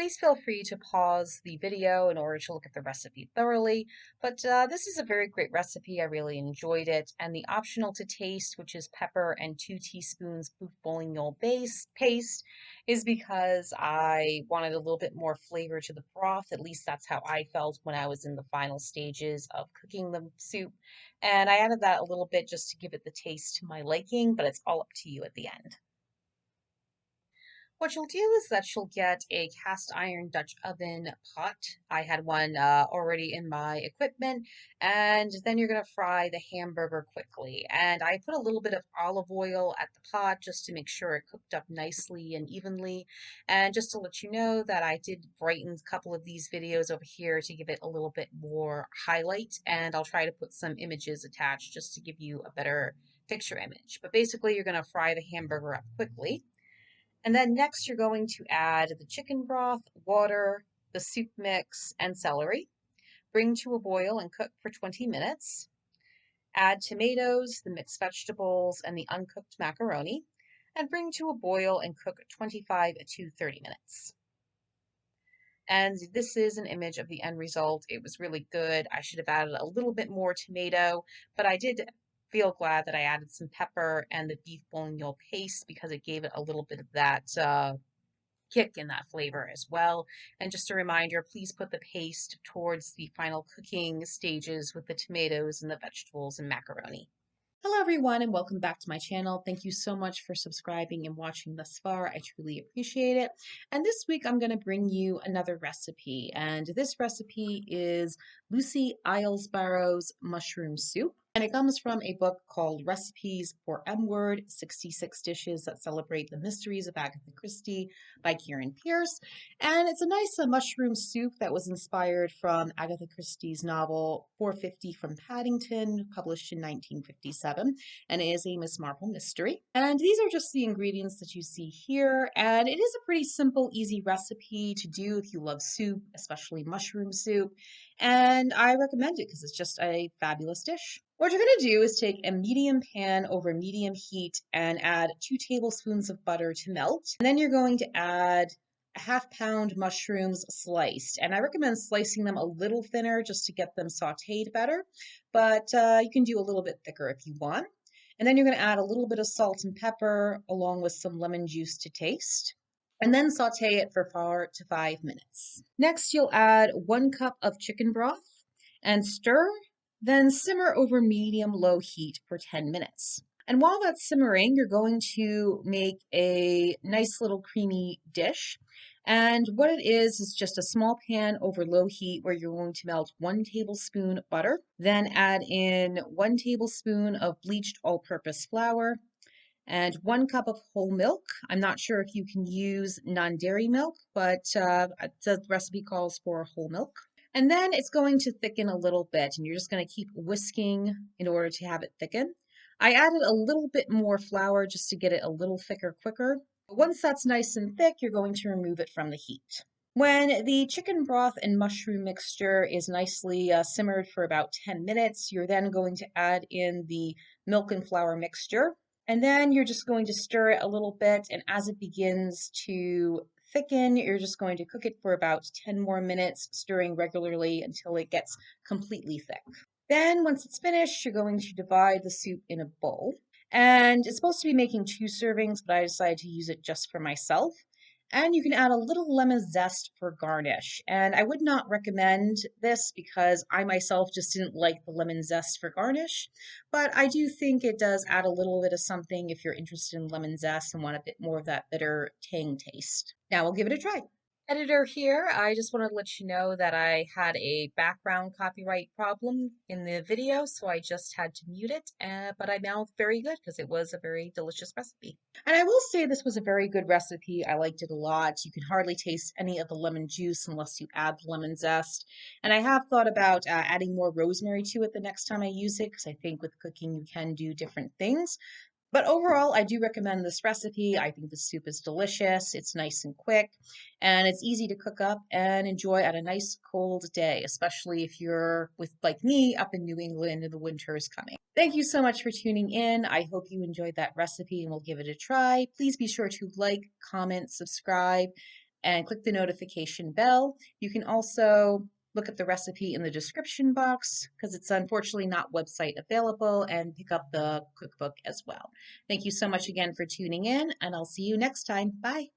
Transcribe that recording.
please feel free to pause the video in order to look at the recipe thoroughly. But this is a very great recipe. I really enjoyed it. And the optional to taste, which is pepper and 2 teaspoons beef bouillon base paste, is because I wanted a little bit more flavor to the broth. At least that's how I felt when I was in the final stages of cooking the soup. And I added that a little bit just to give it the taste to my liking, but it's all up to you at the end. What you'll do is that you'll get a cast iron Dutch oven pot. I had one already in my equipment, and then you're going to fry the hamburger quickly. And I put a little bit of olive oil at the pot just to make sure it cooked up nicely and evenly. And just to let you know that I did brighten a couple of these videos over here to give it a little bit more highlight, and I'll try to put some images attached just to give you a better picture image. But basically, you're going to fry the hamburger up quickly. And then next you're going to add the chicken broth, water, the soup mix, and celery. Bring to a boil and cook for 20 minutes. Add tomatoes, the mixed vegetables, and the uncooked macaroni, and bring to a boil and cook 25 to 30 minutes. And this is an image of the end result. It was really good. I should have added a little bit more tomato, but I did feel glad that I added some pepper and the beef bouillon paste because it gave it a little bit of that kick and that flavor as well. And just a reminder, please put the paste towards the final cooking stages with the tomatoes and the vegetables and macaroni. Hello everyone and welcome back to my channel. Thank you so much for subscribing and watching thus far. I truly appreciate it. And this week I'm going to bring you another recipe, and this recipe is Lucy Aylesborough's mushroom soup. And it comes from a book called Recipes for M Word, 66 Dishes That Celebrate the Mysteries of Agatha Christie by Karen Pierce. And it's a nice mushroom soup that was inspired from Agatha Christie's novel 450 from Paddington, published in 1957, and it is a Miss Marple mystery. And these are just the ingredients that you see here, and it is a pretty simple, easy recipe to do if you love soup, especially mushroom soup, and I recommend it because it's just a fabulous dish. What you're going to do is take a medium pan over medium heat and add 2 tablespoons of butter to melt. And then you're going to add a ½ pound mushrooms sliced. And I recommend slicing them a little thinner just to get them sauteed better, but you can do a little bit thicker if you want. And then you're going to add a little bit of salt and pepper along with some lemon juice to taste, and then saute it for 4 to 5 minutes. Next, you'll add 1 cup of chicken broth and stir, then simmer over medium-low heat for 10 minutes. And while that's simmering, you're going to make a nice little creamy dish. And what it is just a small pan over low heat where you're going to melt 1 tablespoon butter, then add in 1 tablespoon of bleached all-purpose flour, and 1 cup of whole milk. I'm not sure if you can use non-dairy milk, but the recipe calls for whole milk. And then it's going to thicken a little bit, and you're just going to keep whisking in order to have it thicken. I added a little bit more flour just to get it a little thicker quicker. Once that's nice and thick, you're going to remove it from the heat. When the chicken broth and mushroom mixture is nicely simmered for about 10 minutes, you're then going to add in the milk and flour mixture. And then you're just going to stir it a little bit, and as it begins to thicken, you're just going to cook it for about 10 more minutes, stirring regularly until it gets completely thick. Then once it's finished, you're going to divide the soup in a bowl. And it's supposed to be making 2 servings, but I decided to use it just for myself. And you can add a little lemon zest for garnish. And I would not recommend this because I myself just didn't like the lemon zest for garnish. But I do think it does add a little bit of something if you're interested in lemon zest and want a bit more of that bitter tang taste. Now we'll give it a try. Editor here, I just wanted to let you know that I had a background copyright problem in the video, so I just had to mute it, but I now very good because it was a very delicious recipe. And I will say this was a very good recipe. I liked it a lot. You can hardly taste any of the lemon juice unless you add lemon zest. And I have thought about adding more rosemary to it the next time I use it because I think with cooking you can do different things. But overall, I do recommend this recipe. I think the soup is delicious, it's nice and quick, and it's easy to cook up and enjoy at a nice cold day, especially if you're like me up in New England and the winter is coming. Thank you so much for tuning in. I hope you enjoyed that recipe and will give it a try. Please be sure to like, comment, subscribe, and click the notification bell. You can also look at the recipe in the description box because it's unfortunately not website available, and pick up the cookbook as well. Thank you so much again for tuning in, and I'll see you next time. Bye.